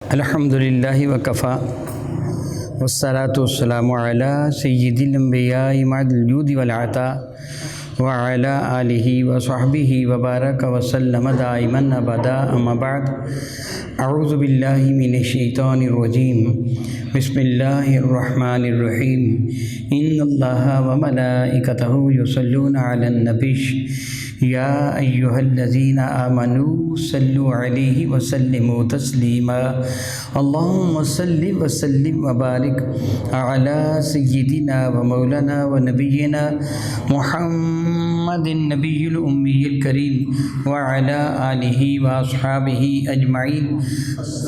الحمدللہ وکفا والصلاة والسلام علی سید الانبیاء مع الجود والعطاء وعلی آلہ وصحبہ وبارک وسلم دائما ابدا اما بعد اعوذ باللہ من الشیطان الرجیم بسم اللہ الرحمن الرحیم ان اللہ وملائکتہ یصلون علی النبی یا ایہا الذین آمنوا صلوا علیہ وسلموا تسلیما اللہم صلی وسلم وبارک علی سیدنا ومولانا ونبینا محمد النبی الامی الکریم وعلی آلہ واصحابہ اجمعین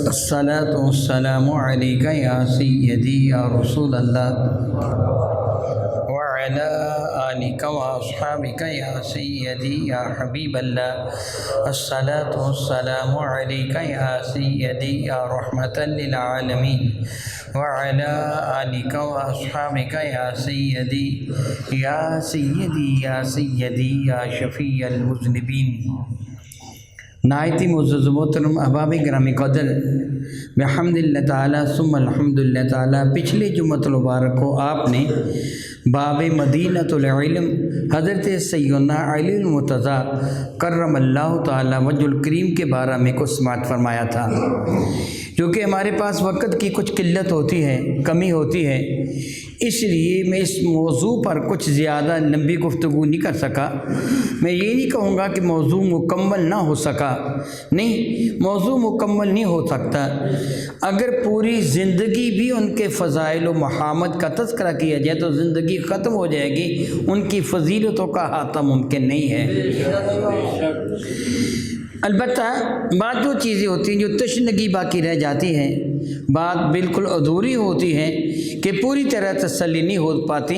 الصلاۃ والسلام علیک یا سیدی یا رسول اللہ وعلی آلک واصحابک یا سیدی یا حبیب اللہ الصلاۃ والسلام علیک یا سیدی یا رحمۃ للعالمین وعلی آلک واصحابک یا سیدی یا سیدی یا سیدی یا شفیع المذنبین۔ نہایت معزز محترم احباب گرامی قدر، بحمد اللہ تعالیٰ ثم الحمد للہ تعالیٰ، پچھلے جمعۃ المبارک کو آپ نے باب مدینۃ العلم حضرت سیدنا علی المرتضیٰ کرم اللہ تعالیٰ وجہ الکریم کے بارے میں کچھ سماعت فرمایا تھا۔ کیونکہ ہمارے پاس وقت کی کچھ قلت ہوتی ہے، کمی ہوتی ہے، اس لیے میں اس موضوع پر کچھ زیادہ لمبی گفتگو نہیں کر سکا۔ میں یہ نہیں کہوں گا کہ موضوع مکمل نہ ہو سکا، نہیں، موضوع مکمل نہیں ہو سکتا۔ اگر پوری زندگی بھی ان کے فضائل و محامد کا تذکرہ کیا جائے تو زندگی ختم ہو جائے گی، ان کی فضیلتوں کا احاطہ ممکن نہیں ہے۔ البتہ بعض جو چیزیں ہوتی ہیں جو تشنگی باقی رہ جاتی ہیں، بات بالکل ادھوری ہوتی ہے کہ پوری طرح تسلی نہیں ہو پاتی،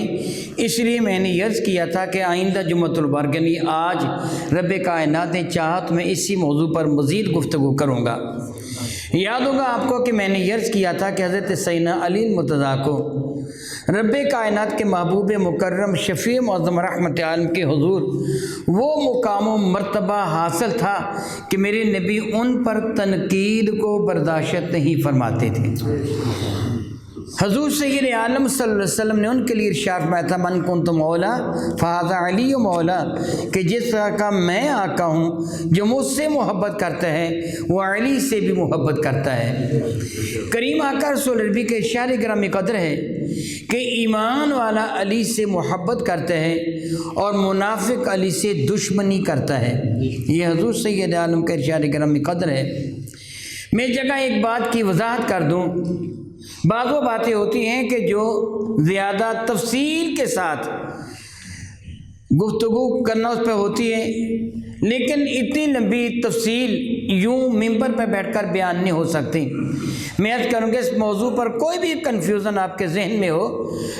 اس لیے میں نے عرض کیا تھا کہ آئندہ جمعۃ المبارک یعنی آج رب کائنات نے چاہا تو میں اسی موضوع پر مزید گفتگو کروں گا۔ یاد ہوگا آپ کو کہ میں نے عرض کیا تھا کہ حضرت سیدنا علی المرتضیٰ کو رب کائنات کے محبوب مکرم شفیع معظم رحمت عالم کے حضور وہ مقام و مرتبہ حاصل تھا کہ میرے نبی ان پر تنقید کو برداشت نہیں فرماتے تھے۔ حضور سید عالم صلی اللہ علیہ وسلم نے ان کے لیے ارشاد فرمایا تھا من کنت مولا فہذا علی مولا، کہ جس طرح کا میں آقا ہوں، جو مجھ سے محبت کرتا ہے وہ علی سے بھی محبت کرتا ہے۔ کریم آقا رسول عربی کے ارشاد گرامی قدر ہے کہ ایمان والا علی سے محبت کرتا ہے اور منافق علی سے دشمنی کرتا ہے۔ یہ حضور سید عالم کا ارشاد گرامی قدر ہے۔ میں جگہ ایک بات کی وضاحت کر دوں، بعض وہ باتیں ہوتی ہیں کہ جو زیادہ تفصیل کے ساتھ گفتگو کرنا اس پہ ہوتی ہے، لیکن اتنی لمبی تفصیل یوں ممبر پہ بیٹھ کر بیان نہیں ہو سکتی۔ میں عرض کروں گا اس موضوع پر کوئی بھی کنفیوژن آپ کے ذہن میں ہو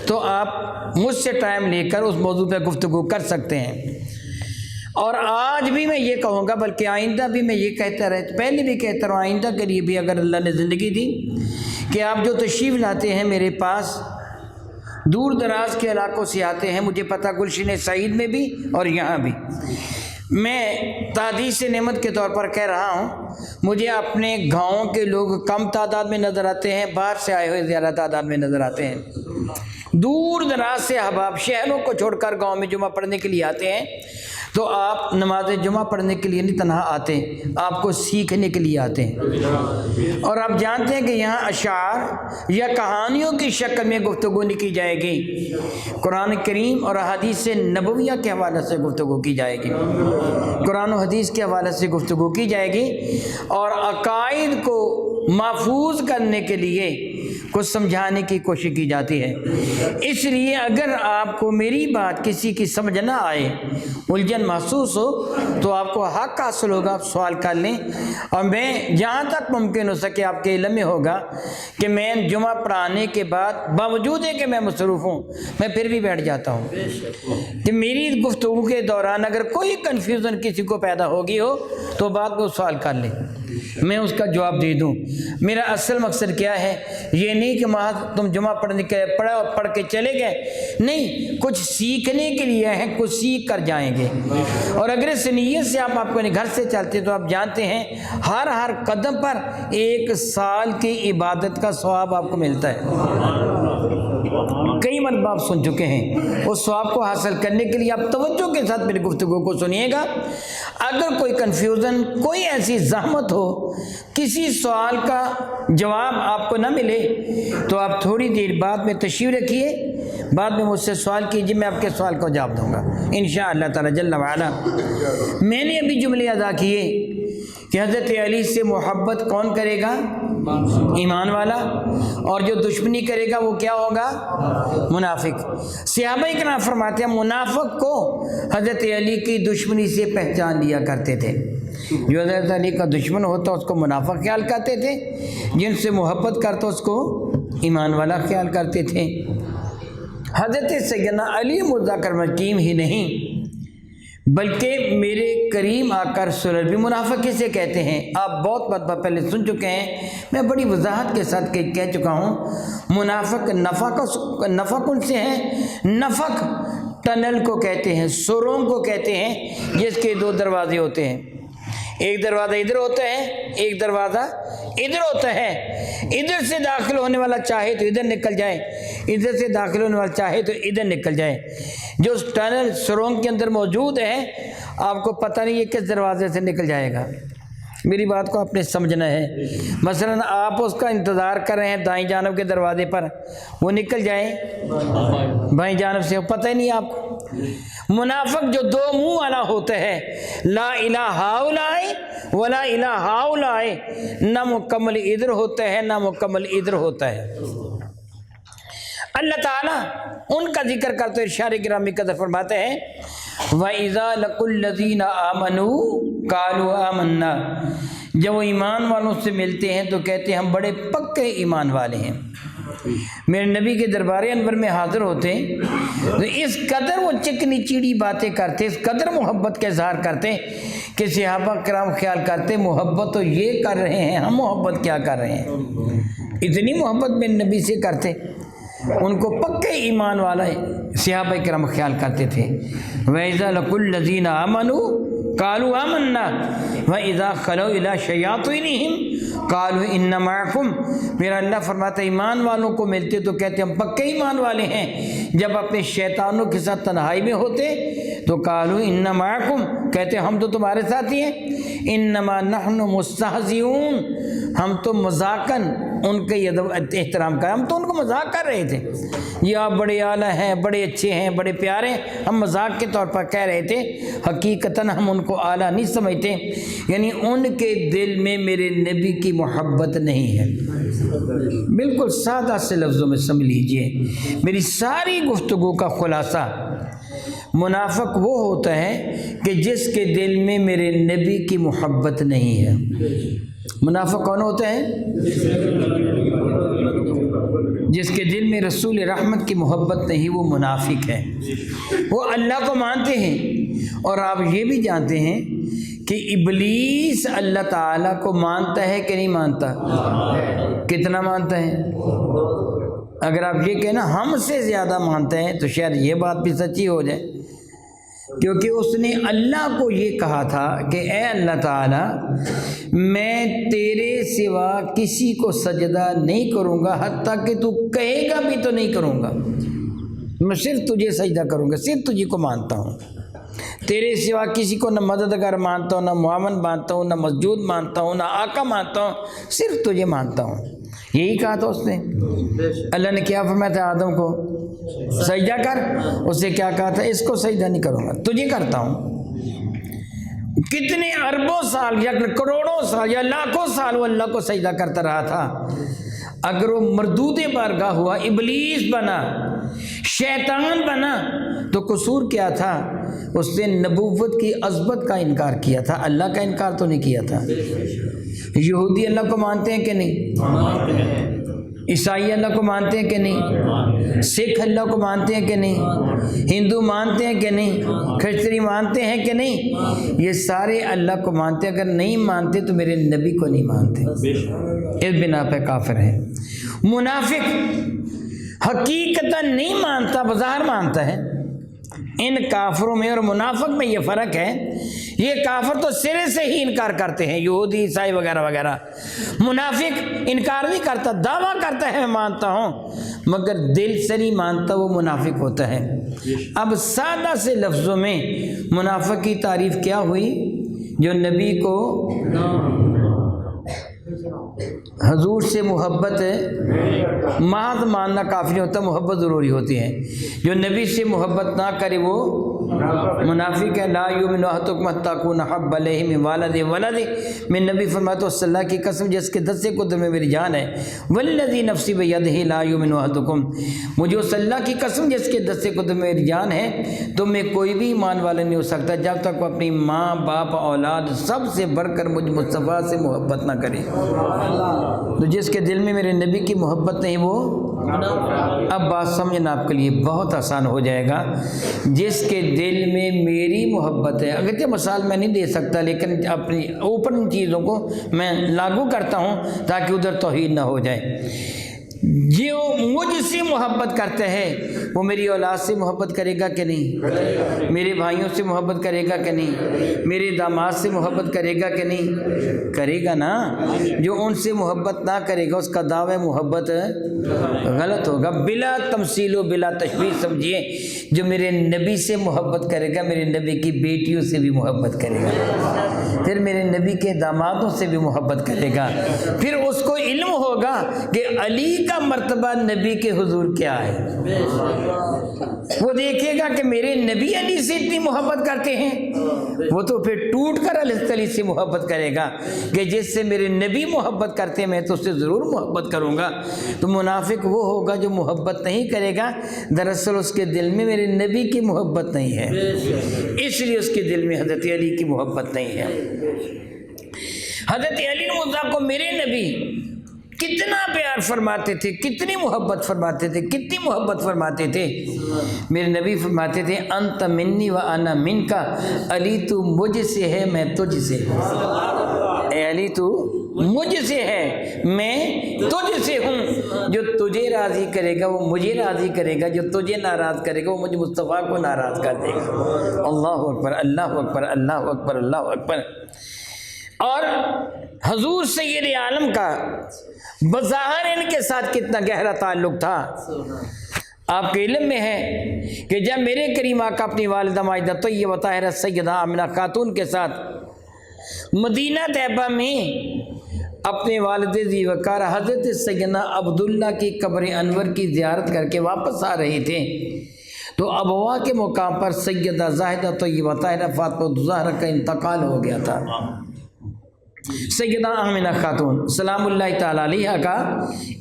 تو آپ مجھ سے ٹائم لے کر اس موضوع پہ گفتگو کر سکتے ہیں۔ اور آج بھی میں یہ کہوں گا، بلکہ آئندہ بھی میں یہ کہتا رہتا، پہلے بھی کہتا رہا، آئندہ کے لیے بھی اگر اللہ نے زندگی دی کہ آپ جو تشریف لاتے ہیں میرے پاس، دور دراز کے علاقوں سے آتے ہیں، مجھے پتہ گلشن سعید میں بھی اور یہاں بھی، میں تحدیث نعمت کے طور پر کہہ رہا ہوں، مجھے اپنے گاؤں کے لوگ کم تعداد میں نظر آتے ہیں، باہر سے آئے ہوئے زیادہ تعداد میں نظر آتے ہیں۔ دور دراز سے احباب شہروں کو چھوڑ کر گاؤں میں جمعہ پڑھنے کے لیے آتے ہیں، تو آپ نماز جمعہ پڑھنے کے لیے نہیں تنہا آتے، آپ کو سیکھنے کے لیے آتے ہیں۔ اور آپ جانتے ہیں کہ یہاں اشعار یا کہانیوں کی شکل میں گفتگو نہیں کی جائے گی، قرآن کریم اور احادیث نبویہ کے حوالے سے گفتگو کی جائے گی، قرآن و حدیث کے حوالے سے گفتگو کی جائے گی، اور عقائد کو محفوظ کرنے کے لیے کچھ سمجھانے کی کوشش کی جاتی ہے۔ اس لیے اگر آپ کو میری بات کسی کی سمجھ نہ آئے، الجھن محسوس ہو، تو آپ کو حق حاصل ہوگا، آپ سوال کر لیں، اور میں جہاں تک ممکن ہو سکے آپ کے علم میں ہوگا کہ میں جمعہ پڑھانے کے بعد باوجود ہے کہ میں مصروف ہوں، میں پھر بھی بیٹھ جاتا ہوں کہ میری گفتگو کے دوران اگر کوئی کنفیوژن کسی کو پیدا ہوگی ہو تو بعد میں سوال کر لیں، میں اس کا جواب دے دوں۔ میرا اصل مقصد کیا ہے، یہ نہیں نہیں کہ محض تم جمعہ پڑھ کے چلے گئے، نہیں، کچھ سیکھنے کے لیے ہیں، کچھ سیکھ کر جائیں گے۔ اور اگر اس نیت سے آپ اپنے گھر سے چلتے تو آپ جانتے ہیں ہر قدم پر 1 سال کی عبادت کا ثواب آپ کو ملتا ہے۔ کئی مرتبہ آپ سن چکے ہیں۔ اس ثواب کو حاصل کرنے کے لیے آپ توجہ کے ساتھ میری گفتگو کو سنیے گا۔ اگر کوئی کنفیوژن، کوئی ایسی زحمت ہو، کسی سوال کا جواب آپ کو نہ ملے تو آپ تھوڑی دیر بعد میں تشریف رکھیے، بعد میں مجھ سے سوال کیجیے، میں آپ کے سوال کا جواب دوں گا انشاءاللہ تعالی جل وعلا۔ میں نے ابھی جملے ادا کیے کہ حضرت علی سے محبت کون کرے گا؟ ایمان والا، اور جو دشمنی کرے گا وہ کیا ہوگا؟ منافق۔ صحابہ کرام فرماتے ہیں منافق کو حضرت علی کی دشمنی سے پہچان لیا کرتے تھے۔ جو حضرت علی کا دشمن ہوتا اس کو منافق خیال کرتے تھے، جن سے محبت کرتا اس کو ایمان والا خیال کرتے تھے۔ حضرت سیدنا علی مذکر مقیم ہی نہیں بلکہ میرے کریم آقا رسول اللہ بھی منافق کسے کہتے ہیں آپ بہت مرتبہ پہلے سن چکے ہیں، میں بڑی وضاحت کے ساتھ کہہ چکا ہوں۔ منافق نفق ان سے ہیں، نفق ٹنل کو کہتے ہیں، سرنگ کو کہتے ہیں جس کے 2 دروازے ہوتے ہیں، ایک دروازہ ادھر ہوتا ہے، ایک دروازہ ادھر ہوتا ہے۔ ادھر سے داخل ہونے والا چاہے تو ادھر نکل جائے، ادھر سے داخل ہونے والا چاہے تو ادھر نکل جائے۔ جو ٹنل سرنگ کے اندر موجود ہے آپ کو پتہ نہیں یہ کس دروازے سے نکل جائے گا۔ میری بات کو آپ نے سمجھنا ہے۔ مثلا آپ اس کا انتظار کر رہے ہیں دائیں جانب کے دروازے پر، وہ نکل جائے بائیں جانب سے، پتہ ہی نہیں آپ کو۔ منافق جو 2 منہ والا ہوتا ہے، لا الہ ہاؤلاء ولا الہ ہاؤلاء، نہ مکمل ادھر ہوتا ہے نہ مکمل ادھر ہوتا ہے۔ اللہ تعالیٰ ان کا ذکر کرتے ہوئے ارشاد گرامی قدر فرماتے ہیں وَإِذَا لَقُوا الَّذِينَ آمَنُوا قَالُوا آمَنَّا، جب وہ ایمان والوں سے ملتے ہیں تو کہتے ہیں ہم بڑے پکے ایمان والے ہیں۔ میرے نبی کے دربار انور میں حاضر ہوتے تو اس قدر وہ چکنی چیڑی باتیں کرتے، اس قدر محبت کا اظہار کرتے کہ صحابہ کرام خیال کرتے محبت تو یہ کر رہے ہیں، ہم محبت کیا کر رہے ہیں۔ اتنی محبت میرے نبی سے کرتے، ان کو پکے ایمان والا صحابہ کرام خیال کرتے تھے۔ وَإِذَا لَقُوا الَّذِينَ آمَنُوا قَالُوا آمَنَّا وَإِذَا خَلَوْا إِلَىٰ شَيَاطِينِهِمْ قَالُوا إِنَّ مَعَكُمْ، میرا اللہ فرماتا ہے ایمان والوں کو ملتے تو کہتے ہم پکے ایمان والے ہیں، جب اپنے شیطانوں کے ساتھ تنہائی میں ہوتے تو قَالُوا إِنَّ مَعَكُمْ، کہتے ہم تو تمہارے ساتھ ہی ہیں۔ إِنَّمَا نَحْنُ مُسْتَهْزِئُونَ، ہم تو مذاقاً ان کے احترام کا، ہم تو ان کو مذاق کر رہے تھے، یہ آپ بڑے اعلیٰ ہیں، بڑے اچھے ہیں، بڑے پیارے ہیں، ہم مذاق کے طور پر کہہ رہے تھے، حقیقتاً ہم ان کو اعلیٰ نہیں سمجھتے، یعنی ان کے دل میں میرے نبی کی محبت نہیں ہے۔ بالکل سادہ سے لفظوں میں سمجھ لیجئے میری ساری گفتگو کا خلاصہ، منافق وہ ہوتا ہے کہ جس کے دل میں میرے نبی کی محبت نہیں ہے۔ منافق کون ہوتا ہے؟ جس کے دل میں رسول رحمت کی محبت نہیں، وہ منافق ہے۔ وہ اللہ کو مانتے ہیں، اور آپ یہ بھی جانتے ہیں کہ ابلیس اللہ تعالیٰ کو مانتا ہے کہ نہیں مانتا؟ کتنا مانتا ہے؟ اگر آپ یہ کہنا ہم سے زیادہ مانتے ہیں تو شاید یہ بات بھی سچی ہو جائے، کیونکہ اس نے اللہ کو یہ کہا تھا کہ اے اللہ تعالیٰ میں تیرے سوا کسی کو سجدہ نہیں کروں گا، حتیٰ کہ تو کہے گا بھی تو نہیں کروں گا، میں صرف تجھے سجدہ کروں گا، صرف تجھے کو مانتا ہوں، تیرے سوا کسی کو نہ مددگار مانتا ہوں، نہ معاون مانتا ہوں، نہ مسجود مانتا ہوں، نہ آقا مانتا ہوں، صرف تجھے مانتا ہوں۔ یہی کہا تھا اس نے۔ اللہ نے کیا فرمایا تھا آدم کو؟ سجدہ کر، اس سے کیا کہا تھا؟ اس کو سجدہ نہیں کروں گا، تجھے کرتا ہوں۔ کتنے اربوں سال یا کروڑوں سال یا لاکھوں سال وہ اللہ کو سجدہ کرتا رہا تھا۔ اگر وہ مردود بارگاہ ہوا، ابلیس بنا، شیطان بنا، تو قصور کیا تھا؟ اس نے نبوت کی عظمت کا انکار کیا تھا، اللہ کا انکار تو نہیں کیا تھا۔ یہودی اللہ کو مانتے ہیں کہ نہیں؟ عیسائی اللہ کو مانتے ہیں کہ نہیں؟ سکھ اللہ کو مانتے ہیں کہ نہیں؟ ہندو مانتے ہیں کہ نہیں؟ کرسچن مانتے ہیں کہ نہیں؟ یہ سارے اللہ کو مانتے ہیں، اگر نہیں مانتے تو میرے نبی کو نہیں مانتے، اس بنا پہ کافر ہیں۔ منافق حقیقتاً نہیں مانتا، بظاہر مانتا ہے۔ ان کافروں میں اور منافق میں یہ فرق ہے، یہ کافر تو سرے سے ہی انکار کرتے ہیں، یہودی عیسائی وغیرہ وغیرہ۔ منافق انکار نہیں کرتا، دعویٰ کرتا ہے میں مانتا ہوں، مگر دل سے نہیں مانتا، وہ منافق ہوتا ہے۔ اب سادہ سے لفظوں میں منافق کی تعریف کیا ہوئی؟ جو نبی کو حضور سے محبت محض ماننا کافی نہیں ہوتا، محبت ضروری ہوتی ہے۔ جو نبی سے محبت نہ کرے وہ منافق ہے۔ لا یؤمن احدکم حتی اکون احب الیہ من والدہ میں نبی فرماتا ہوں صلی اللہ کی قسم جس کے دستے قدر میں میری جان ہے، والذی نفسی بیدہ لا یؤمن احدکم، مجھے صلی اللہ کی قسم جس کے دستے قدر میں میری جان ہے، تم میں کوئی بھی ایمان والا نہیں ہو سکتا جب تک وہ اپنی ماں باپ اولاد سب سے بڑھ کر مجھ مصطفیٰ سے محبت نہ کرے۔ تو جس کے دل میں میرے نبی کی محبت نہیں وہ، اب بات سمجھنا آپ کے لیے بہت آسان ہو جائے گا۔ جس کے دل میں میری محبت ہے، اگرچہ مثال میں نہیں دے سکتا لیکن اپنی اوپر ان چیزوں کو میں لاگو کرتا ہوں تاکہ ادھر توہین نہ ہو جائے۔ جو مجھ سے محبت کرتا ہے وہ میری اولاد سے محبت کرے گا کہ نہیں؟ میرے بھائیوں سے محبت کرے گا کہ نہیں؟ میرے داماد سے محبت کرے گا کہ نہیں؟ کرے گا نا۔ جو ان سے محبت نہ کرے گا اس کا دعوی محبت غلط ہوگا۔ بلا تمثیل و بلا تشبیہ سمجھیے، جو میرے نبی سے محبت کرے گا میرے نبی کی بیٹیوں سے بھی محبت کرے گا، پھر میرے نبی کے دامادوں سے بھی محبت کرے گا، پھر اس کو علم ہوگا کہ علی کا مرتبہ نبی کے حضور کیا ہے۔ وہ دیکھے گا کہ میرے نبی علی سے اتنی محبت کرتے ہیں، وہ تو پھر ٹوٹ کر علی سے محبت کرے گا کہ جس سے میرے نبی محبت کرتے ہیں میں تو اس سے ضرور محبت کروں گا۔ تو منافق وہ ہوگا جو محبت نہیں کرے گا، دراصل اس کے دل میں میرے نبی کی محبت نہیں ہے، اس لیے اس کے دل میں حضرت علی کی محبت نہیں ہے۔ حضرت علی مرزا کو میرے نبی کتنا پیار فرماتے تھے، کتنی محبت فرماتے تھے، کتنی محبت فرماتے تھے۔ میرے نبی فرماتے تھے انت منی و انا منکا، علی تو مجھ سے ہے میں تجھ سے ہوں۔ اے علی تو مجھ سے ہے میں تجھ سے ہوں، جو تجھے راضی کرے گا وہ مجھے راضی کرے گا، جو تجھے ناراض کرے گا وہ مجھ مصطفیٰ کو ناراض کر دے گا۔ اللہ اکبر، اللہ اکبر، اللہ اکبر، اللہ اکبر۔ اور حضور سید عالم کا بظاہر ان کے ساتھ کتنا گہرا تعلق تھا آپ کے علم میں ہے کہ جب میرے کریم آقا اپنی والدہ ماجدہ طیبہ طاہرہ سیدہ آمنہ خاتون کے ساتھ مدینہ طیبہ میں اپنے والد ذی وقار حضرت سیدنا عبداللہ کی قبر انور کی زیارت کر کے واپس آ رہے تھے تو ابوا کے مقام پر سیدہ زاہدہ طیبہ طاہرہ فاطمہ الزہرا کا انتقال ہو گیا تھا۔ سیدہ آمنہ خاتون سلام اللہ تعالی علیہ کا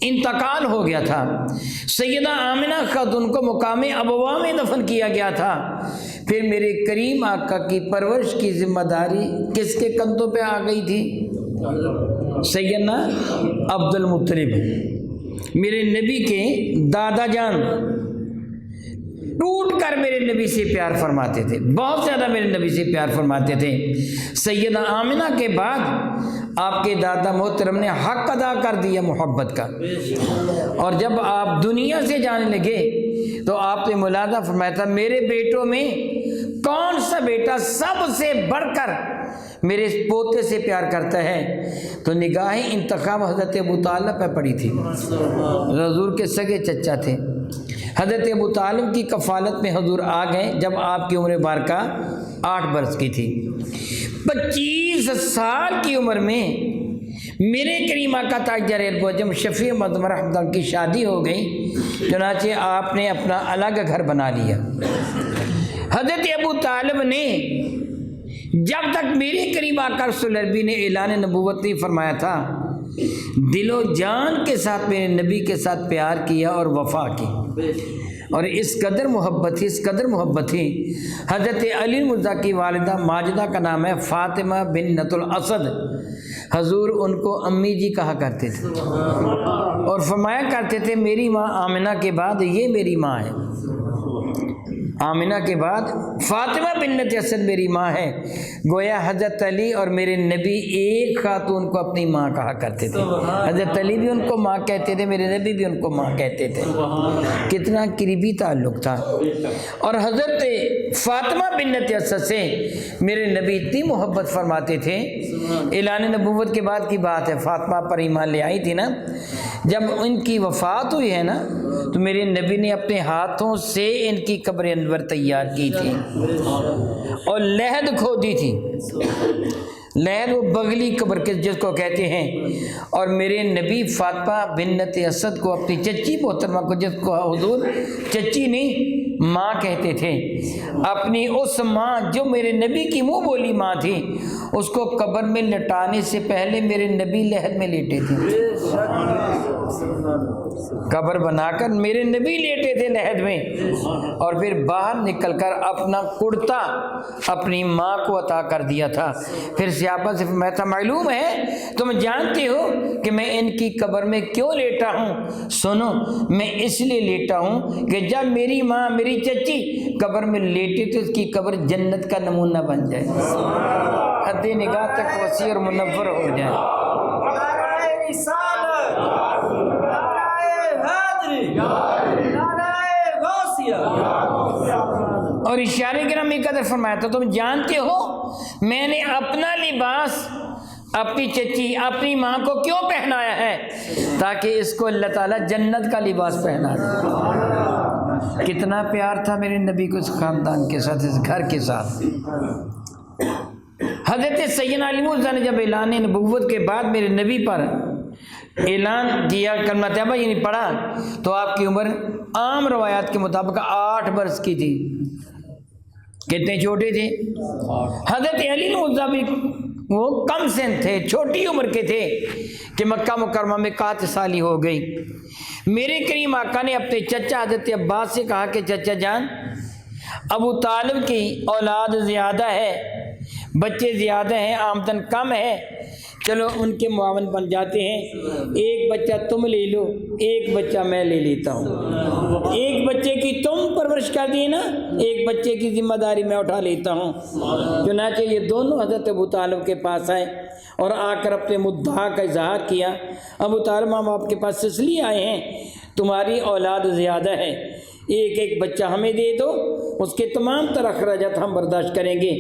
انتقال ہو گیا تھا۔ سیدہ آمنہ خاتون کو مقام ابوا میں دفن کیا گیا تھا۔ پھر میرے کریم آقا کی پرورش کی ذمہ داری کس کے کندھوں پہ آ گئی تھی؟ سیدنا عبد المطلب، میرے نبی کے دادا جان، ٹوٹ کر میرے نبی سے پیار فرماتے تھے، بہت زیادہ میرے نبی سے پیار فرماتے تھے۔ سیدہ آمنہ کے بعد آپ کے دادا محترم نے حق ادا کر دیا محبت کا، اور جب آپ دنیا سے جانے لگے تو آپ نے ملاحظہ فرمایا تھا میرے بیٹوں میں کون سا بیٹا سب سے بڑھ کر میرے پوتے سے پیار کرتا ہے، تو نگاہ انتخاب حضرت ابو طالب پہ پڑی تھی۔ حضور کے سگے چچا تھے، حضرت ابو طالب کی کفالت میں حضور آ گئے جب آپ کی عمر بارکہ 8 برس کی تھی۔ 25 سال کی عمر میں میرے کریم آقا تاجدار البوجم شفیع مدم رحمت اللہ کی شادی ہو گئی، چنانچہ آپ نے اپنا الگ گھر بنا لیا۔ حضرت ابو طالب نے جب تک میرے کریم آقا رسول عربی نے اعلان نبوت نہیں فرمایا تھا دل و جان کے ساتھ میرے نبی کے ساتھ پیار کیا اور وفا کی، اور اس قدر محبت تھی، اس قدر محبت تھی۔ حضرت علی مرزا کی والدہ ماجدہ کا نام ہے فاطمہ بنت الاسد، حضور ان کو امی جی کہا کرتے تھے اور فرمایا کرتے تھے میری ماں آمنہ کے بعد یہ میری ماں ہے۔ آمنہ کے بعد فاطمہ بنت اسد میری ماں ہے۔ گویا حضرت علی اور میرے نبی ایک خاتون کو اپنی ماں کہا کرتے تھے۔ حضرت علی بھی ان کو ماں کہتے تھے، میرے نبی بھی ان کو ماں کہتے تھے۔ کتنا قریبی تعلق تھا۔ اور حضرت فاطمہ بنت اسد سے میرے نبی اتنی محبت فرماتے تھے، اعلان نبوت کے بعد کی بات ہے، فاطمہ پر ایمان لے آئی تھی نا، جب ان کی وفات ہوئی ہے نا تو میرے نبی نے اپنے ہاتھوں سے ان کی قبر انور تیار کی تھی اور لحد کھودی تھی۔ لحد وہ بغلی قبر جس کو کہتے ہیں، اور میرے نبی فاطمہ بنت اسد کو اپنی چچی محترمہ کو، جس کو حضور چچی نہیں ماں کہتے تھے، اپنی اس ماں جو میرے نبی کی منہ بولی ماں تھی، اس کو قبر میں لٹانے سے پہلے میرے نبی لحد میں لیٹے تھے۔ قبر بنا کر میرے نبی لیٹے تھے لحد میں، اور پھر باہر نکل کر اپنا کرتا اپنی ماں کو عطا کر دیا تھا۔ پھر صحابہ سے فرمایا تھا، معلوم ہے تم جانتے ہو کہ میں ان کی قبر میں کیوں لیٹا ہوں؟ سنو، میں اس لیے لیٹا ہوں کہ جب میری ماں میری چچی قبر میں لیٹی تو اس کی قبر جنت کا نمونہ بن جائے، حد نگاہ تک وسیع اور منور ہو جائے۔ اور اشارے گرامی قدر فرمایا تھا، تم جانتے ہو میں نے اپنا لباس اپنی چچی اپنی ماں کو کیوں پہنایا ہے؟ تاکہ اس کو اللہ تعالیٰ جنت کا لباس پہنا دے۔ کتنا پیار تھا میرے نبی کو اس خاندان کے ساتھ، اس گھر کے ساتھ۔ حضرت سیدنا علی مرزا نے جب اعلان نبوت کے بعد میرے نبی پر اعلان کیا، کلمہ طیبہ یعنی پڑھا، تو آپ کی عمر عام روایات کے مطابق 8 برس کی تھی۔ کتنے چھوٹے تھے؟ حضرت علی مرزا بھی وہ کم سن تھے، چھوٹی عمر کے تھے کہ مکہ مکرمہ میں 7 سالی ہو گئی۔ میرے کریم آقا نے اپنے چچا حضرت عباس سے کہا کہ چچا جان، ابو طالب کی اولاد زیادہ ہے، بچے زیادہ ہیں، آمدن کم ہے، چلو ان کے معاون بن جاتے ہیں، ایک بچہ تم لے لو، ایک بچہ میں لے لیتا ہوں، ایک بچے کی تم پرورش کر دی نا، ایک بچے کی ذمہ داری میں اٹھا لیتا ہوں۔ چنانچہ یہ دونوں حضرت ابو طالب کے پاس آئے اور آ کر اپنے مدعا کا اظہار کیا، ابو طالب ہم آپ کے پاس اس لیے آئے ہیں، تمہاری اولاد زیادہ ہے، ایک ایک بچہ ہمیں دے دو، اس کے تمام تر اخراجات ہم برداشت کریں گے۔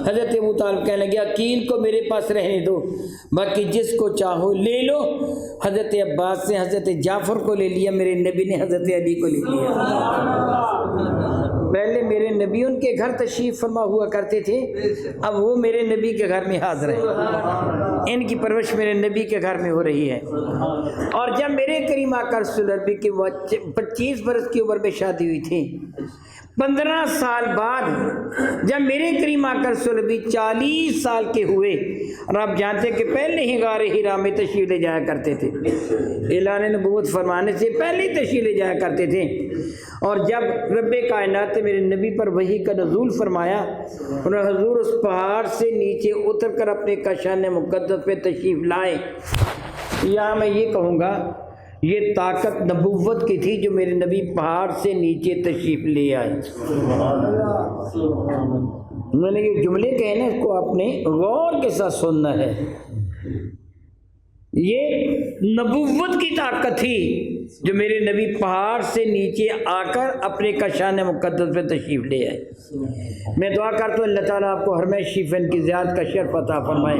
حضرت ابو طالب کہنے لگے عقیل کو میرے پاس رہنے دو، باقی جس کو چاہو لے لو۔ حضرت عباس سے حضرت جعفر کو لے لیا، میرے نبی نے حضرت علی کو لے لیا۔ پہلے میرے نبی ان کے گھر تشریف فرما ہوا کرتے تھے، اب وہ میرے نبی کے گھر میں حاضر ہیں، ان کی پرورش میرے نبی کے گھر میں ہو رہی ہے۔ اور جب میرے کریم آقا رسول اللہ کی 25 برس کی عمر میں شادی ہوئی تھی، 15 سال بعد جب میرے کریم آقا رسول اللہ 40 سال کے ہوئے، اور آپ جانتے کہ پہلے ہی غار حرا میں تشریف لے جایا کرتے تھے، اعلان نبوت فرمانے سے پہلے ہی تشریف لے جایا کرتے تھے۔ اور جب رب کائنات نے میرے نبی پر وحی کا نزول فرمایا اور حضور اس پہاڑ سے نیچے اتر کر اپنے کاشان مقدس پہ تشریف لائے، یا میں یہ کہوں گا یہ طاقت نبوت کی تھی جو میرے نبی پہاڑ سے نیچے تشریف لے آئے۔ میں نے یہ جملے کہے نا، اس کو آپ نے غور کے ساتھ سننا ہے۔ یہ نبوت کی طاقت تھی جو میرے نبی پہاڑ سے نیچے آ کر اپنے کاشان مقدس پہ تشریف لے آئے۔ میں دعا کرتا ہوں اللہ تعالیٰ آپ کو ہرمہ شیفن کی زیارت کا شرف عطا فرمائے،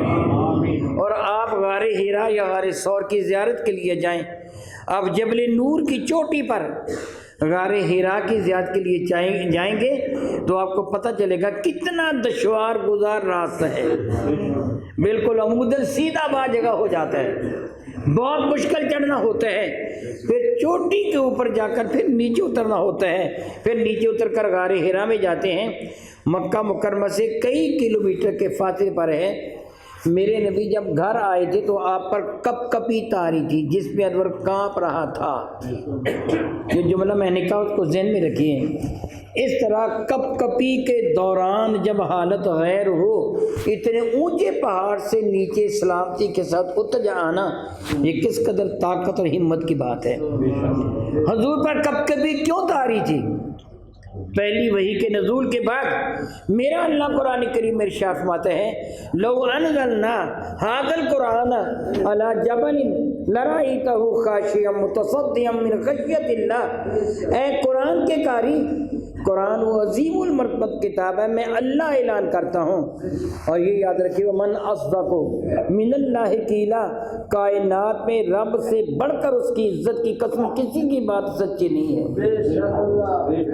اور آپ غار حرا یا غار ثور کی زیارت کے لیے جائیں، آپ جبل نور کی چوٹی پر غار حرا کی زیارت کے لیے جائیں گے تو آپ کو پتہ چلے گا کتنا دشوار گزار راستہ ہے، بالکل عموداً سیدھا با جگہ ہو جاتا ہے، بہت مشکل چڑھنا ہوتا ہے، پھر چوٹی کے اوپر جا کر پھر نیچے اترنا ہوتا ہے، پھر نیچے اتر کر غار حرا میں جاتے ہیں۔ مکہ مکرمہ سے کئی کلومیٹر کے فاصلے پر ہے۔ میرے نبی جب گھر آئے تھے تو آپ پر کپ کپی تاری تھی جس پہ انور کانپ رہا تھا۔ جو جملہ میں نے کہا اس کو ذہن میں رکھیے، اس طرح کپ کپی کے دوران جب حالت غیر ہو، اتنے اونچے پہاڑ سے نیچے سلامتی کے ساتھ اتر جانا، یہ کس قدر طاقت اور ہمت کی بات ہے۔ حضور پر کپ کپی کیوں تاری تھی؟ پہلی وحی کے نزول کے بعد میرا اللہ قرآن کریم میں ارشاد فرماتا ہے لو انزلنا ھذا القرآن علی جبل لرأیتہ خاشعا متصدعا من خشیۃ اللہ، اے قرآن کے قاری، قرآن وہ عظیم المرتبت کتاب ہے، میں اللہ اعلان کرتا ہوں، اور یہ یاد رکھیے من اصدق من اللہ قیلا، کائنات میں رب سے بڑھ کر اس کی عزت کی قسم کسی کی بات سچی نہیں ہے،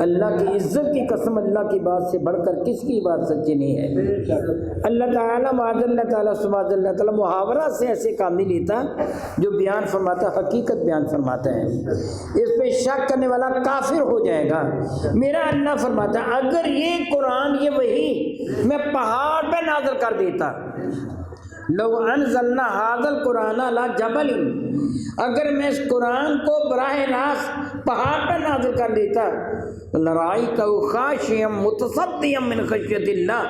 اللہ کی عزت کی قسم اللہ کی بات سے بڑھ کر کس کی بات سچی نہیں ہے۔ اللہ تعالیٰ معاذ اللہ تعالیٰ سبحان اللہ تعالیٰ محاورہ سے ایسے کام نہیں لیتا جو بیان فرماتا حقیقت بیان فرماتا ہے، اس پہ شک کرنے والا کافر ہو جائے گا۔ میرا اللہ فرماتا ہے اگر یہ قرآن یہ وحی میں پہاڑ پہ نازل کر دیتا، لو انزلنا ھذا القرآن علی جبل، اگر میں اس قرآن کو براہ راست پہاڑ پر نازل کر دیتا، لرأیتہ خاشعا متصدعا من خشیۃ اللہ،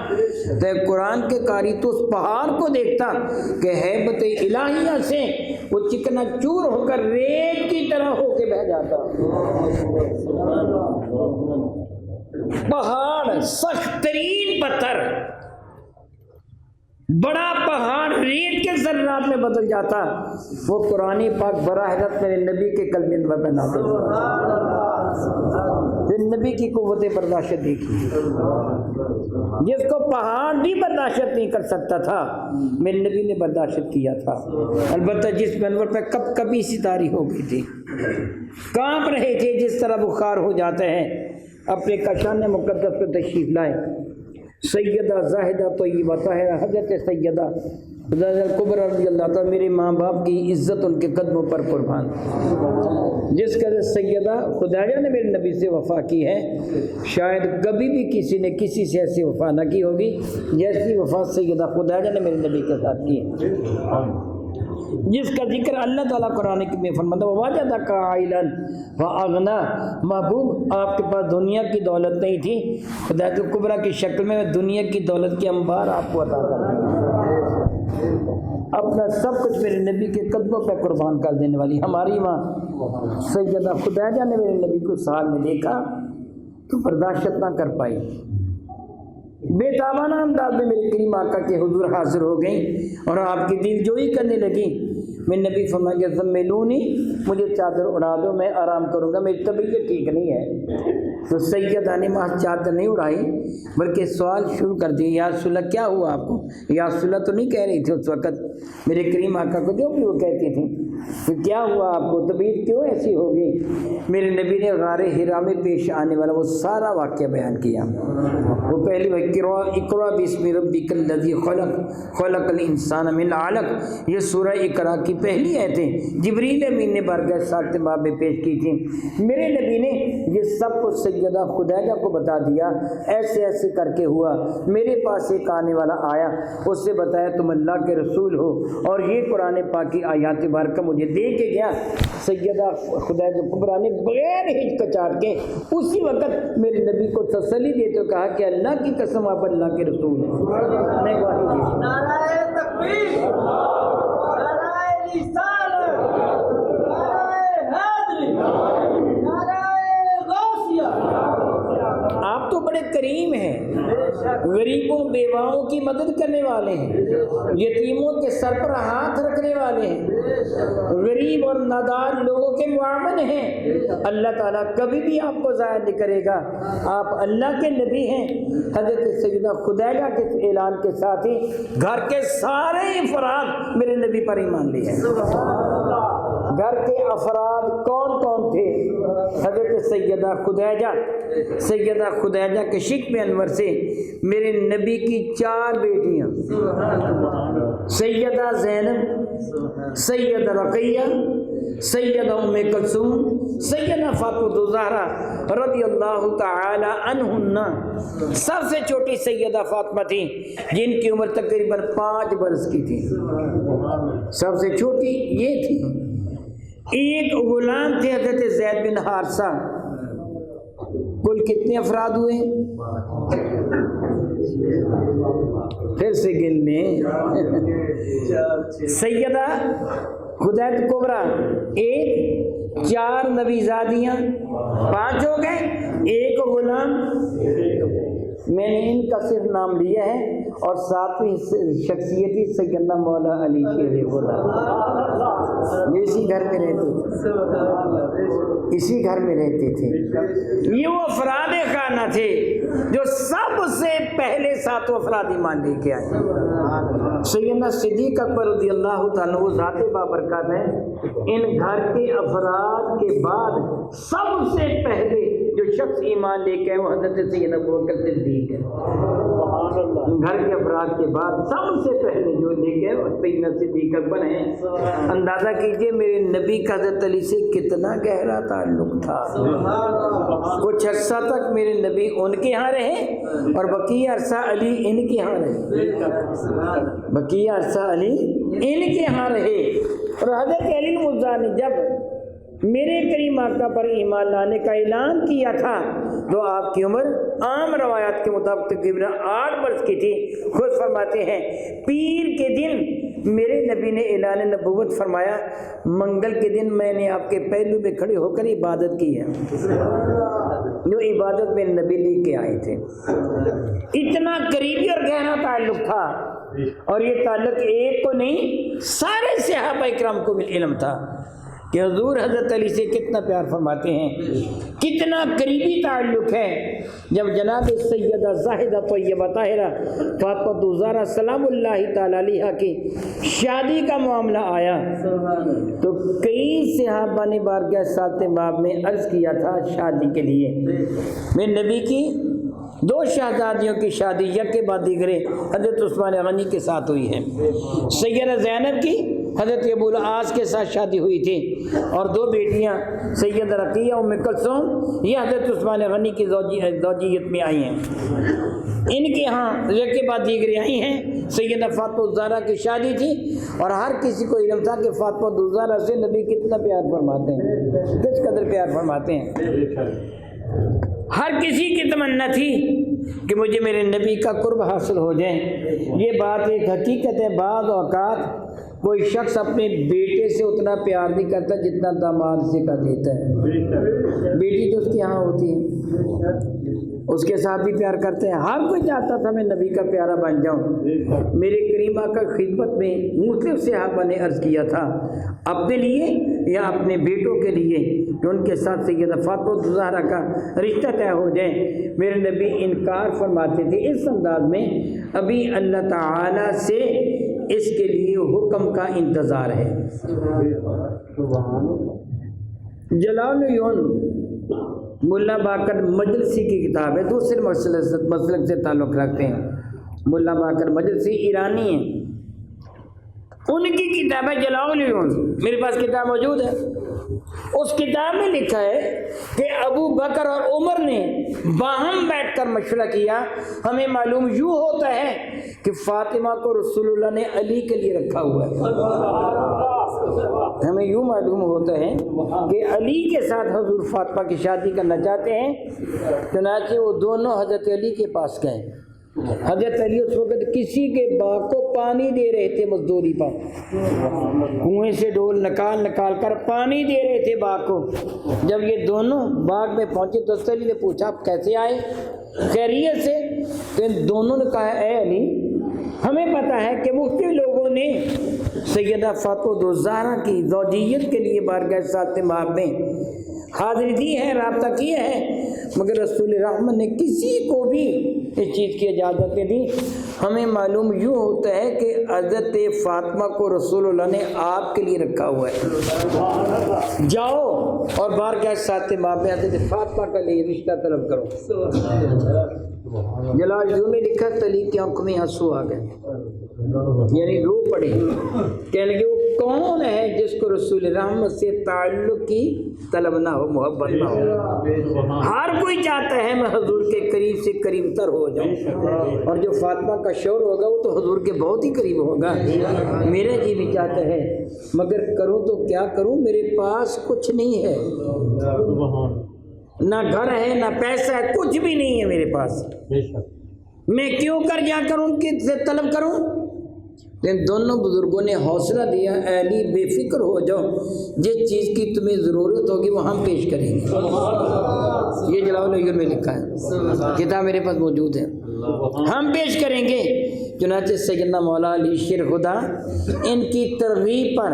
تو قرآن کے قاری تو اس پہاڑ کو دیکھتا کہ ہیبت الہیہ سے وہ چکنا چور ہو کر ریت کی طرح ہو کے بہ جاتا۔ پہاڑ سخت ترین پتھر، بڑا پہاڑ ریت کے ذرات میں بدل جاتا، وہ قرآن پاک براہ راست میرے نبی کے قلب انور میں نازل ہوا۔ پھر نبی کی قوت برداشت دیکھی، جس کو پہاڑ بھی برداشت نہیں کر سکتا تھا میرے نبی نے برداشت کیا تھا، البتہ جس انور پہ کب کبھی ستاری ہو گئی تھی، کانپ رہے تھے جس طرح بخار ہو جاتے ہیں، اپنے کشان مقدس پہ تشریف لائے۔ سیدہ زاہدہ طیبہ طاہرہ حضرت سیدہ کبریٰ رضی اللہ تعالیٰ، میرے ماں باپ کی عزت ان کے قدموں پر قربان، جس قدر سیدہ خدیجہ نے میرے نبی سے وفا کی ہے شاید کبھی بھی کسی نے کسی سے ایسی وفا نہ کی ہوگی جیسی وفا سیدہ خدیجہ نے میرے نبی کے ساتھ کی ہے، جس کا ذکر اللہ تعالیٰ قرآن میں فرماتا ہے وَوَجَدَكَ عَائِلًا فَأَغْنَىٰ، محبوب آپ کے پاس دنیا کی دولت نہیں تھی، خدیجہ کبریٰ کی شکل میں دنیا کی دولت کے انبار آپ کو عطا کر دیا، اپنا سب کچھ میرے نبی کے قدموں پہ قربان کر دینے والی ہماری ماں سیدہ خدیجہ نے میرے نبی کو سال میں دیکھا تو برداشت نہ کر پائی، بے تابانہ انداز میں میرے کریم آقا کے حضور حاضر ہو گئیں اور آپ کی دل جوئی کرنے لگی۔ میں نبی فرمائیں گے زملونی، مجھے چادر اڑا دو میں آرام کروں گا، میری طبیعت ٹھیک نہیں ہے۔ تو سیدہ نے محض چادر نہیں اڑائی بلکہ سوال شروع کر دیے، یا رسول اللہ کیا ہوا آپ کو؟ یا رسول اللہ تو نہیں کہہ رہی تھی اس وقت میرے کریم آقا کو جو بھی وہ کہتی تھیں، تو کیا ہوا آپ کو، طبیعت کیوں ایسی ہو گئی؟ میرے نبی نے غار حرا میں پیش آنے والا وہ سارا واقعہ بیان کیا۔ وہ پہلی اقرا باسم ربک الذی خلق، خلق الانسان من علق، یہ سورہ اقرا کی پہلی آیتیں جبریل امین نے بارگاہ ساکت باب میں پیش کی تھیں۔ میرے نبی نے یہ سب کچھ سیدہ خدیجہ کو بتا دیا، ایسے ایسے کر کے ہوا، میرے پاس ایک آنے والا آیا، اس سے بتایا تم اللہ کے رسول ہو اور یہ قرآن پاک کی آیات بارکہ مجھے دے کے گیا۔ سیدہ خدیجہ کبریٰ نے بغیر ہچکچاہٹ کے اسی وقت میرے نبی کو تسلی دیتے ہوئے کہا کہ اللہ کی قسم آپ اللہ کے رسول ہیں۔ میں گواہی دیتا ہوں۔ نعرہ تکبیر، نعرہ رسالت، نعرہ حیدری، نعرہ غوثیہ۔ آپ تو بڑے کریم ہیں، غریبوں بیواؤں کی مدد کرنے والے ہیں، یتیموں کے سر پر ہاتھ رکھنے والے ہیں، غریب اور نادار لوگوں کے معاون ہیں۔ اللہ تعالیٰ کبھی بھی آپ کو ضائع نہیں کرے گا، آپ اللہ کے نبی ہیں۔ حضرت سیدہ خدیجہ کے اعلان کے ساتھ ہی گھر کے سارے افراد میرے نبی پر ایمان لے آئے۔ گھر کے افراد کون کون تھے؟ حضرت سیدہ خدیجہ، سیدہ خدیجہ کے شکم انور سے میرے نبی کی 4 بیٹیاں، سیدہ زینب، سیدہ رقیہ، سیدہ ام کلثوم، سیدہ فاطمہ الزہرا رضی اللہ تعالی عنہن، سب سے چھوٹی سیدہ فاطمہ تھی جن کی عمر تقریباً 5 برس کی تھی، سب سے چھوٹی یہ تھی۔ ایک غلام تھے حضرت زید بن حارثہ۔ کل کتنے افراد ہوئے؟ پھر سے گن لیں۔ سیدہ خدیجہ کبریٰ 1، 4 نبیزادیاں 5 ہو گئے، 1 غلام۔ میں نے ان کا صرف نام لیا ہے، اور 7ویں شخصیتی سیدنا مولا علی شیر غلام، یہ اسی گھر میں رہتے تھے، اسی گھر میں رہتے تھے۔ یہ وہ افراد خانہ تھے جو سب سے پہلے 7 افراد ایمان لے کے آئے۔ سیدنا صدیق اکبر رضی اللہ تعالیٰ وہ ذات بابرکات ہیں، ان گھر کے افراد کے بعد سب سے پہلے جو شخص ایمان لے کے آئے وہ حضرت سیدنا ابوبکر صدیق ہے۔ گھر کے افراد کے بعد سب سے پہلے جو لے گئے وہ سیدنا صدیق اکبر ہیں۔ اندازہ کیجئے میرے نبی کا حضرت علی سے کتنا گہرا تعلق تھا۔ کچھ عرصہ تک میرے نبی ان کے ہاں رہے اور بقیہ عرصہ علی ان کے ہاں رہے، بقیہ عرصہ علی ان کے ہاں رہے۔ اور حضرت علی مرزا نے جب میرے کریم آقا پر ایمان لانے کا اعلان کیا تھا تو آپ کی عمر عام روایات کے مطابق تقریباً 8 برس کی تھی۔ خود فرماتے ہیں پیر کے دن میرے نبی نے اعلان نبوت فرمایا، منگل کے دن میں نے آپ کے پہلو میں کھڑے ہو کر عبادت کی ہے، جو عبادت میں نبی لے کے آئے تھے۔ اتنا قریبی اور گہرا تعلق تھا، اور یہ تعلق ایک کو نہیں سارے صحابہ اکرام کو بھی علم تھا کہ حضور حضرت علی سے کتنا پیار فرماتے ہیں، کتنا قریبی تعلق ہے۔ جب جناب سیدہ زاہدہ طیبہ طاہرہ فاطمہ الزہرا سلام اللہ تعالی علیہا کی شادی کا معاملہ آیا تو کئی صحابہ نے بارگاہ ساتھ باب میں عرض کیا تھا شادی کے لیے۔ میں نبی کی 2 شہزادیوں کی شادی یک کے بعد دیگرے حضرت عثمان غنی کے ساتھ ہوئی ہے۔ سیدہ زینب کی حضرت ابو العاص کے ساتھ شادی ہوئی تھی، اور 2 بیٹیاں سیدہ رقیہ ام کلثوم یہ حضرت عثمان غنی کی زوجیت میں آئی ہیں۔ ان کے ہاں یک کے بعد دیگرے آئی ہیں۔ سیدہ فاطمہ الزہرا کی شادی تھی، اور ہر کسی کو علم تھا کہ فاطمہ الزہرا سے نبی کتنا پیار فرماتے ہیں، کس قدر پیار فرماتے ہیں۔ ہر کسی کی تمنا تھی کہ مجھے میرے نبی کا قرب حاصل ہو جائے۔ یہ بات ایک حقیقت ہے، بعض اوقات کوئی شخص اپنے بیٹے سے اتنا پیار نہیں کرتا جتنا داماد سے کر دیتا ہے۔ بیٹی تو اس کے ہاں ہوتی ہے، اس کے ساتھ بھی پیار کرتے ہیں۔ ہر کوئی چاہتا تھا میں نبی کا پیارا بن جاؤں۔ میرے کریم آقا خدمت میں مختلف صحابہ نے عرض کیا تھا اپنے لیے یا اپنے بیٹوں کے لیے کہ ان کے ساتھ سیدہ فاطمہ الزہرا کا رشتہ طے ہو جائے۔ میرے نبی انکار فرماتے تھے اس انداز میں، ابھی اللہ تعالی سے اس کے لیے حکم کا انتظار ہے۔ جلال ملا باقر مجلسی کی کتاب ہے، دوسرے مسلک سے تعلق رکھتے ہیں۔ ملا باقر مجلسی ایرانی ہیں، ان کی کتاب ہے جلال العیون، میرے پاس کتاب موجود ہے۔ اس کتاب میں لکھا ہے کہ ابو بکر اور عمر نے باہم بیٹھ کر مشورہ کیا، ہمیں معلوم یوں ہوتا ہے کہ فاطمہ کو رسول اللہ نے علی کے لیے رکھا ہوا ہے۔ ہمیں یوں معلوم ہوتا ہے کہ علی کے ساتھ حضور فاطمہ کی شادی کرنا چاہتے ہیں، چنانچہ وہ دونوں حضرت علی کے پاس گئے۔ حضرت علی اس وقت کسی کے باغ کو پانی دے رہے تھے، مزدوری پر کنویں سے ڈول نکال کر پانی دے رہے تھے باغ کو۔ جب یہ دونوں باغ میں پہنچے تو علی نے پوچھا آپ کیسے آئے، خیریت سے؟ تو ان دونوں نے کہا اے علی ہمیں پتہ ہے کہ مختلف لوگوں نے سیدہ فاطمہ الزہرا کی زوجیت کے لیے بارگاہ ساتھ باب میں حاضری دی ہے، رابطہ کیا ہے، مگر رسول رحمت نے کسی کو بھی اس چیز کی اجازت نہیں دی۔ ہمیں معلوم یوں ہوتا ہے کہ حضرت فاطمہ کو رسول اللہ نے آپ کے لیے رکھا ہوا ہے، جاؤ اور بارگاہ ساتھ باب میں حضرت فاطمہ کا لیے رشتہ طلب کرو۔ جلال میں لکھا طلیق کی آنکھوں میں آنسو آ گئے، یعنی رو پڑے، کہنے لگے وہ کون ہے جس کو رسول رحمت سے تعلق کی طلب نہ ہو، محبت نہ ہو۔ ہر کوئی چاہتا ہے میں حضور کے قریب سے قریب تر ہو جاؤں، اور جو فاطمہ کا شوہر ہوگا وہ تو حضور کے بہت ہی قریب ہوگا۔ میرا جی بھی چاہتا ہے، مگر کروں تو کیا کروں، میرے پاس کچھ نہیں ہے، نہ گھر ہے نہ پیسہ ہے، کچھ بھی نہیں ہے میرے پاس، میں کیوں کر جا کروں کہ طلب کروں؟ ان دونوں بزرگوں نے حوصلہ دیا، اے علی بے فکر ہو جاؤ، جس چیز کی تمہیں ضرورت ہوگی وہ ہم پیش کریں گے۔ یہ جلال العیون میں لکھا ہے، کتاب میرے پاس موجود ہے، ہم پیش کریں گے۔ چنانچہ سیدنا مولا علی شیر خدا ان کی ترغیب پر،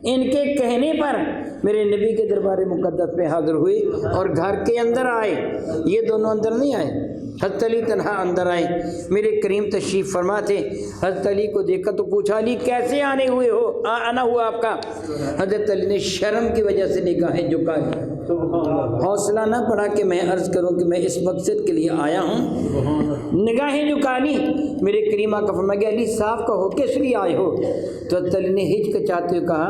ان کے کہنے پر میرے نبی کے دربار مقدس پہ حاضر ہوئے اور گھر کے اندر آئے۔ یہ دونوں اندر نہیں آئے، حضرت علی تنہا اندر آئے۔ میرے کریم تشریف فرما تھے، حضرت علی کو دیکھا تو پوچھا، علی کیسے آنے ہوئے ہو، آنا ہوا آپ کا؟ حضرت علی نے شرم کی وجہ سے نگاہیں جھکا لی، حوصلہ نہ پڑا کہ میں عرض کروں کہ میں اس مقصد کے لیے آیا ہوں، نگاہیں جھکا لی۔ میرے کریم آقا فرمایا، علی صاف کہو کس لیے آئے ہو؟ تو حضرت علی نے ہچکچاتے ہوئے کہا،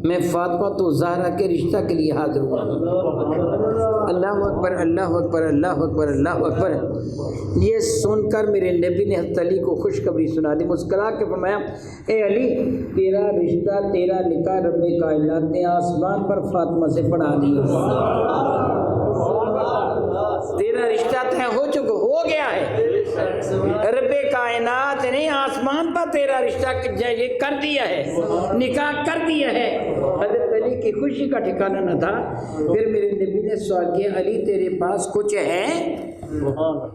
میں فاطمہ تو زہرا کے رشتہ کے لیے حاضر ہوا۔ اللہ اکبر، اللہ اکبر، اللہ اکبر، اللہ اکبر۔ یہ سن کر میرے نبی نے حضرت علی کو خوشخبری سنا دی، مسکرا کے فرمایا، اے علی تیرا رشتہ، تیرا نکاح رب کائنات نے آسمان پر فاطمہ سے پڑھا دیا، تیرا رشتہ طے ہو چکا، ہو گیا ہے، رب کائنات نے آسمان پر تیرا رشتہ یہ کر دیا ہے، نکاح کر دیا ہے۔ حضرت علی کی خوشی کا ٹھکانہ نہ تھا۔ پھر میرے نبی نے سوال کیا، علی تیرے پاس کچھ ہے؟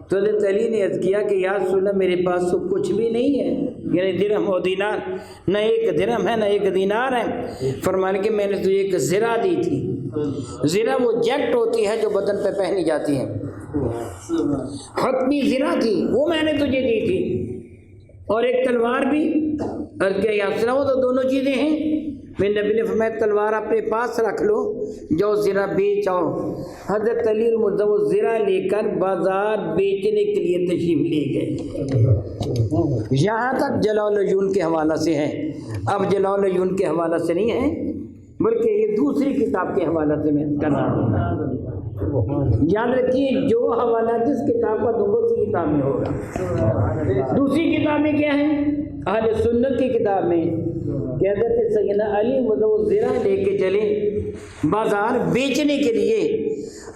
تو حضرت علی نے عرض کیا کہ یا رسول اللہ میرے پاس تو کچھ بھی نہیں ہے، یعنی درہم و دینار، نہ ایک درہم ہے نہ ایک دینار ہے۔ فرمانے کہ میں نے تجھے ایک زرہ دی تھی، زرہ وہ جیکٹ ہوتی ہے جو بدن پہ پہنی جاتی ہے، حتمی زرہ تھی، وہ میں نے تجھے دی تھی، اور ایک تلوار بھی۔ عرض کیا یا رسول اللہ وہ تو دونوں چیزیں ہیں۔ میرے نبی نے فرمایا تلوار اپنے پاس رکھ لو، جو زرہ بیچ آؤ۔ حضرت علی وہ زرہ لے کر بازار بیچنے کے لیے تشریف لے گئے۔ یہاں تک جلال العیون کے حوالہ سے ہے، اب جلال العیون کے حوالہ سے نہیں ہے بلکہ یہ دوسری کتاب کے حوالہ سے میں کر رہا ہوں۔ یاد رکھیے جو حوالہ جس کتاب کا دوں گا اسی کتاب میں ہوگا۔ دوسری کتاب میں کیا ہے؟ اہل سنت کی کتاب میں کہ حضرت سیدنا علی وہ زرہ لے کے چلے بازار بیچنے کے لیے،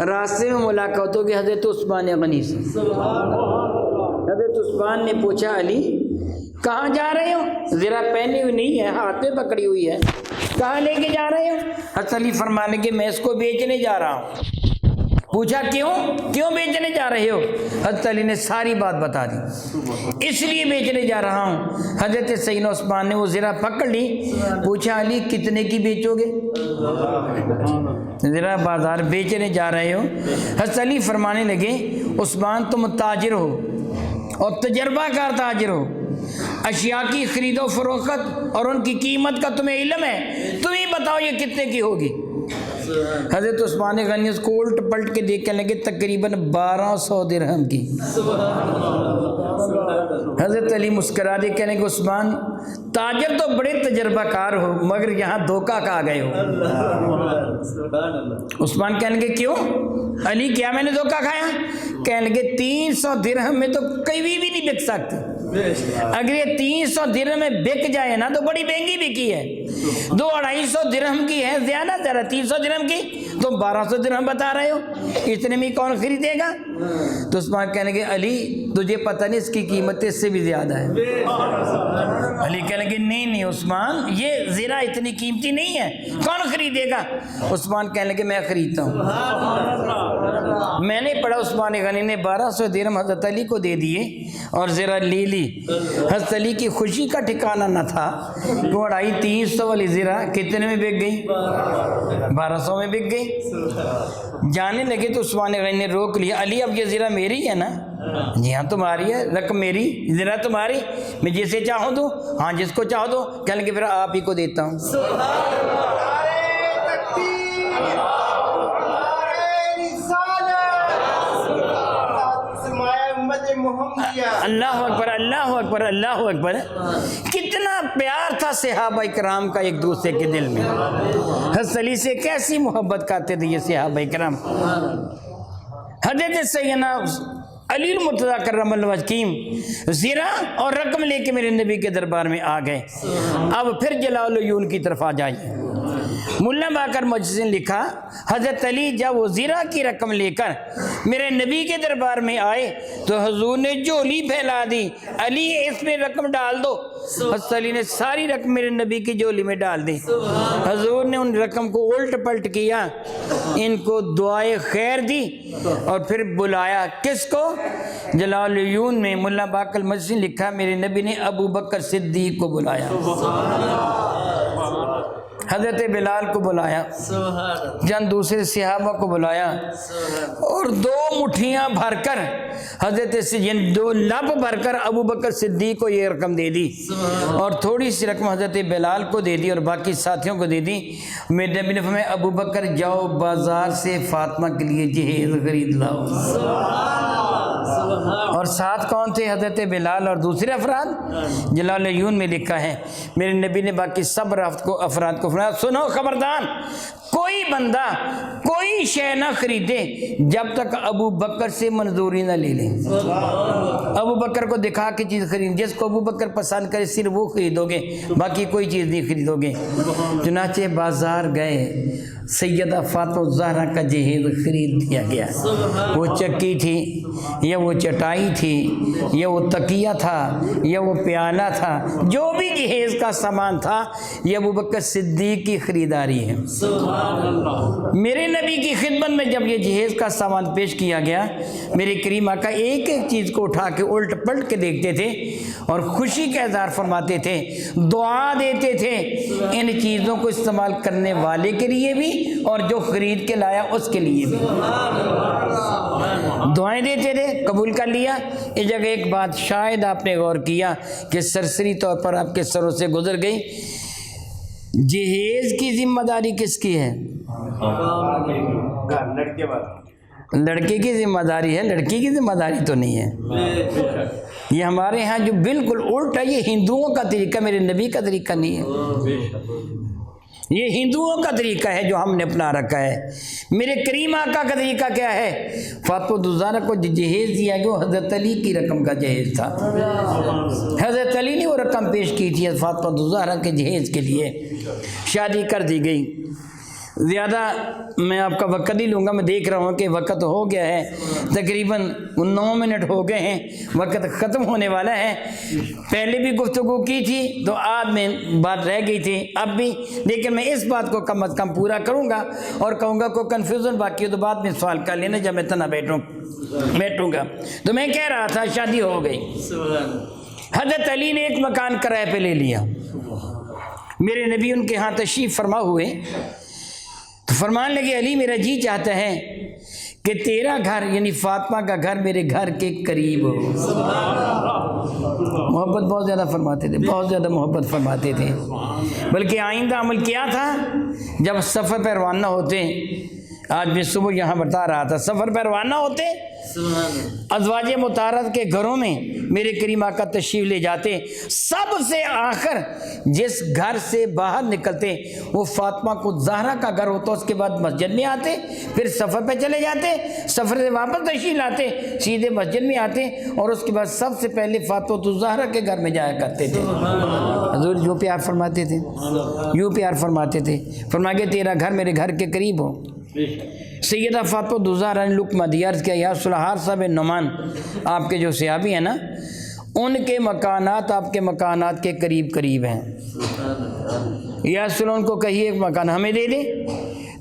راستے میں ملاقات ہوگی حضرت عثمان غنی سے۔ حضرت عثمان نے پوچھا، علی کہاں جا رہے ہو؟ زرہ پہنی ہوئی نہیں ہے، ہاتھ میں پکڑی ہوئی ہے، کہاں لے کے جا رہے ہو؟ حضرت علی فرمانے کہ میں اس کو بیچنے جا رہا ہوں۔ پوچھا کیوں بیچنے جا رہے ہو؟ حضرت علی نے ساری بات بتا دی، اس لیے بیچنے جا رہا ہوں۔ حضرت سیدنا عثمان نے وہ زرہ پکڑ لی، پوچھا علی کتنے کی بیچو گے؟ زرہ بازار بیچنے جا رہے ہو؟ حضرت علی فرمانے لگے، عثمان تم تاجر ہو اور تجربہ کار تاجر ہو، اشیاء کی خرید و فروخت اور ان کی قیمت کا تمہیں علم ہے، تم ہی بتاؤ یہ کتنے کی ہوگی؟ حضرت عثمان غنی اس کو الٹ پلٹ کے دیکھنے لگے، تقریباً 1200 درہم کی۔ حضرت علی مسکرا دے کہنے کہ عثمان تاجر تو بڑے تجربہ کار ہو مگر یہاں دھوکہ کھا گئے ہو۔ عثمان کہنے لگے کیوں؟ علی کیا میں نے دھوکہ کھایا؟ کہنے لگے 300 درہم میں تو کبھی بھی نہیں بک سکتی، اگر یہ 300 درہم میں بک جائے نا تو بڑی مہنگی بکی ہے، 200-250 درہم کی ہے، زیادہ ذرا 300 درہم کی تم 1200 درہم بتا رہے ہو، اتنے میں کون خریدے گا؟ تو عثمان کہنے لگے علی تجھے پتہ نہیں اس کی قیمت اس سے بھی زیادہ ہے۔ علی کہنے لگے نہیں عثمان یہ زرہ اتنی قیمتی نہیں ہے، کون خریدے گا؟ عثمان کہنے لگے میں خریدتا ہوں۔ میں نے پڑھا عثمان غنی نے 1200 درہم حضرت علی کو دے دیے اور زرہ لے لی۔ حضرت علی کی خوشی کا ٹھکانہ نہ تھا، 250-300 والی زرہ کتنے میں بک گئی؟ 1200 میں بک گئی۔ جانے لگے تو عثمان غنی نے روک لیا، علی اب یہ زرہ میری ہے نا؟ جی ہاں تمہاری ہے، رقم میری، زرہ تمہاری، میں جسے چاہوں دوں؟ ہاں جس کو چاہو دو۔ کہنے لگے پھر آپ ہی کو دیتا ہوں۔ اللہ اکبر، اللہ اکبر، اللہ اکبر۔ کتنا پیار تھا صحابہ کرام کا ایک دوسرے کے دل میں، حضرت علی سے کیسی محبت کرتے تھے یہ صحابہ کرام۔ حضرت سیدنا علی المرتضیٰ کرم اللہ وجہہ زرہ اور رقم لے کے میرے نبی کے دربار میں آ گئے۔ اب پھر جلال العیون کی طرف آ جائیے۔ ملا باقر مجلس نے لکھا حضرت علی جب وزیرہ کی رقم لے کر میرے نبی کے دربار میں آئے تو حضور نے جھولی پھیلا دی، علی اس میں رقم ڈال دو۔ حضرت علی نے ساری رقم میرے نبی کی جھولی میں ڈال دی۔ حضور نے ان رقم کو الٹ پلٹ کیا، ان کو دعائے خیر دی اور پھر بلایا۔ کس کو؟ جلال العیون میں ملا باقر مجلس نے لکھا میرے نبی نے ابو بکر صدیق کو بلایا، حضرت بلال کو بلایا، چند دوسرے صحابہ کو بلایا، اور 2 مٹھیاں بھر کر حضرت 2 لب بھر کر ابو بکر صدیق کو یہ رقم دے دی، اور تھوڑی سی رقم حضرت بلال کو دے دی اور باقی ساتھیوں کو دے دی۔ میرے نبی نے فرمایا ابو بکر جاؤ بازار سے فاطمہ کے لیے جہیز خرید لاؤ۔ اور ساتھ کون تھے؟ حضرت بلال اور دوسرے افراد۔ جلال العیون میں لکھا ہے میرے نبی نے باقی سب افراد کو فرمایا سنو خبردار، کوئی بندہ کوئی شے نہ خریدے جب تک ابو بکر سے منظوری نہ لے لیں۔ ابو بکر کو دکھا کے چیز خرید، جس کو ابو بکر پسند کرے صرف وہ خریدو گے، باقی کوئی چیز نہیں خریدو گے۔ چنانچہ بازار گئے، سیدہ فاطمہ الزہرا کا جہیز خرید دیا گیا۔ وہ چکی تھی یا وہ چٹائی تھی یا وہ تکیہ تھا یا وہ پیالہ تھا، جو بھی جہیز کا سامان تھا یہ ابو بکر صدیق کی خریداری ہے۔ میرے نبی کی خدمت میں جب یہ جہیز کا سامان پیش کیا گیا، میرے کریم آقا ایک ایک چیز کو اٹھا کے الٹ پلٹ کے دیکھتے تھے اور خوشی کا اظہار فرماتے تھے، دعا دیتے تھے ان چیزوں کو استعمال کرنے والے کے لیے بھی اور جو خرید کے لایا اس کے لیے بھی، دعائیں دیتے تھے، قبول کر لیا۔ اس جگہ ایک بات شاید آپ نے غور کیا کہ سرسری طور پر آپ کے سروں سے گزر گئی، جہیز کی ذمہ داری کس کی ہے؟ لڑکے کی ذمہ داری ہے، لڑکی کی ذمہ داری تو نہیں ہے۔ یہ ہمارے ہاں جو بالکل الٹ ہے، یہ ہندوؤں کا طریقہ، میرے نبی کا طریقہ نہیں ہے۔ یہ ہندوؤں کا طریقہ ہے جو ہم نے اپنا رکھا ہے۔ میرے کریم آقا کا طریقہ کیا ہے؟ فاطمہ الزہرا کو جہیز دیا گیا، حضرت علی کی رقم کا جہیز تھا، حضرت علی نے وہ رقم پیش کی تھی فاطمہ الزہرا کے جہیز کے لیے، شادی کر دی گئی۔ زیادہ میں آپ کا وقت نہیں لوں گا، میں دیکھ رہا ہوں کہ وقت ہو گیا ہے، تقریباً 9 منٹ ہو گئے ہیں، وقت ختم ہونے والا ہے۔ پہلے بھی گفتگو کی تھی تو آدھ میں بات رہ گئی تھی اب بھی، لیکن میں اس بات کو کم از کم پورا کروں گا اور کہوں گا کوئی کنفیوژن باقی ہو تو بعد میں سوال کر لینا جب میں تنہا بیٹھوں گا۔ تو میں کہہ رہا تھا شادی ہو گئی، حضرت علی نے ایک مکان کرائے پہ لے لیا، میرے نبی ان کے ہاں تشریف فرما ہوئے تو فرمان لگے علی میرا جی چاہتا ہے کہ تیرا گھر یعنی فاطمہ کا گھر میرے گھر کے قریب ہو۔ محبت بہت زیادہ فرماتے تھے، بہت زیادہ محبت فرماتے تھے، بلکہ آئندہ عمل کیا تھا جب سفر پہ روانہ ہوتے، آج میں صبح یہاں بتا رہا تھا، سفر پہ روانہ ہوتے ازواج مطہرات کے گھروں میں میرے کریم آقا تشریف لے جاتے، سب سے آخر جس گھر سے باہر نکلتے وہ فاطمہ کو زہرا کا گھر ہوتا، اس کے بعد مسجد میں آتے، پھر سفر پہ چلے جاتے، سفر سے واپس تشریف لاتے، سیدھے مسجد میں آتے اور اس کے بعد سب سے پہلے فاطمہ زہرا کے گھر میں جایا کرتے تھے۔ حضور یوں پیار فرماتے تھے، یوں پیار فرماتے تھے، فرمایا کہ تیرا گھر میرے گھر کے قریب ہو۔ سیدہ فاطمہ الزہرا نے لقمہ دیا، عرض کیا یا رسول اللہ، حارثہ بن نعمان آپ کے جو صحابی ہیں نا، ان کے مکانات آپ کے مکانات کے قریب قریب ہیں، یا رسول اللہ ان کو کہیے ایک مکان ہمیں دے دیں۔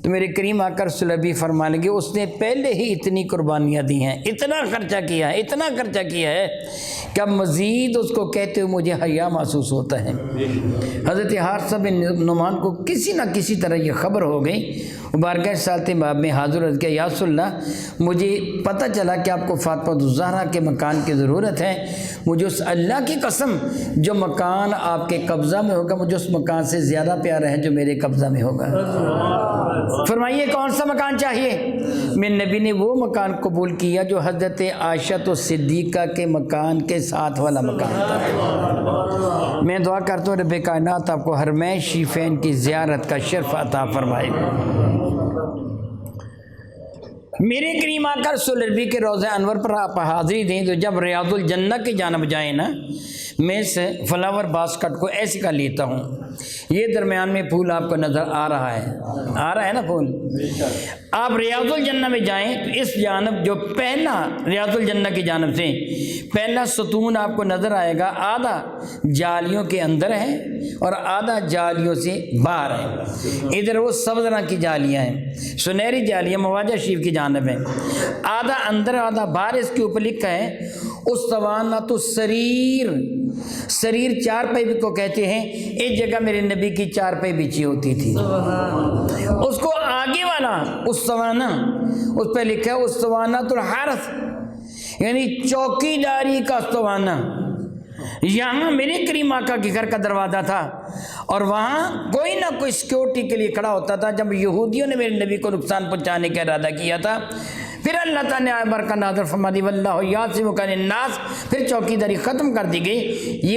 تو میرے کریم آقا رسول اللہ بھی فرمانے لگے اس نے پہلے ہی اتنی قربانیاں دی ہیں، اتنا خرچہ کیا ہے، اتنا خرچہ کیا ہے کہ اب مزید اس کو کہتے ہوئے مجھے حیا محسوس ہوتا ہے۔ حضرت حارثہ بن نعمان کو کسی نہ کسی طرح یہ خبر ہو گئی، بارگاہ سالت باب میں حاضر عرض کیا یا رسول اللہ مجھے پتہ چلا کہ آپ کو فاطمہ الزہرا کے مکان کی ضرورت ہے، مجھے اس اللہ کی قسم جو مکان آپ کے قبضہ میں ہوگا مجھے اس مکان سے زیادہ پیارا ہے جو میرے قبضہ میں ہوگا۔ فرمائیے کون سا مکان چاہیے؟ میرے نبی نے وہ مکان قبول کیا جو حضرت عائشہ صدیقہ کے مکان کے ساتھ والا مکان تھا۔ میں دعا کرتا ہوں رب کائنات آپ کو حرمین شریفین کی زیارت کا شرف عطا فرمائے۔ میرے کریم آقا رسول اللہ کے روضہ انور پر آپ حاضری دیں تو جب ریاض الجنہ کی جانب جائیں نا، میں سے فلاور باسکٹ کو ایسے کا لیتا ہوں، یہ درمیان میں پھول آپ کو نظر آ رہا ہے نا پھول. آپ ریاض الجنہ میں جائیں تو اس جانب جو پہلا ریاض الجنہ کی جانب سے پہلا ستون آپ کو نظر آئے گا، آدھا جالیوں کے اندر ہے اور آدھا جالیوں سے باہر ہے. ادھر وہ سبز رنگ کی جالیاں ہیں، سنہری جالیاں مواجہ شریف کی جانب ہیں، آدھا اندر آدھا باہر. اس کے اوپر لکھا ہے اسطوانۃ السریر. سریر چار پائی کو کہتے ہیں. ایک جگہ میرے نبی کی چار پائی بچھی ہوتی تھی، اس کو آگے والا اسطوانہ اس پہ لکھا ہے اسطوانۃ الحرث، یعنی چوکی داری کا اسطوانہ. یہاں میرے کریم آقا کے گھر کا دروازہ تھا اور وہاں کوئی نہ کوئی سیکیورٹی کے لیے کھڑا ہوتا تھا. جب یہودیوں نے میرے نبی کو نقصان پہنچانے کا ارادہ کیا تھا، پھر اللہ تعالیٰ نے برکت نازل فرما دی، واللہ یعصمک من الناس، پھر چوکی داری ختم کر دی گئی. یہ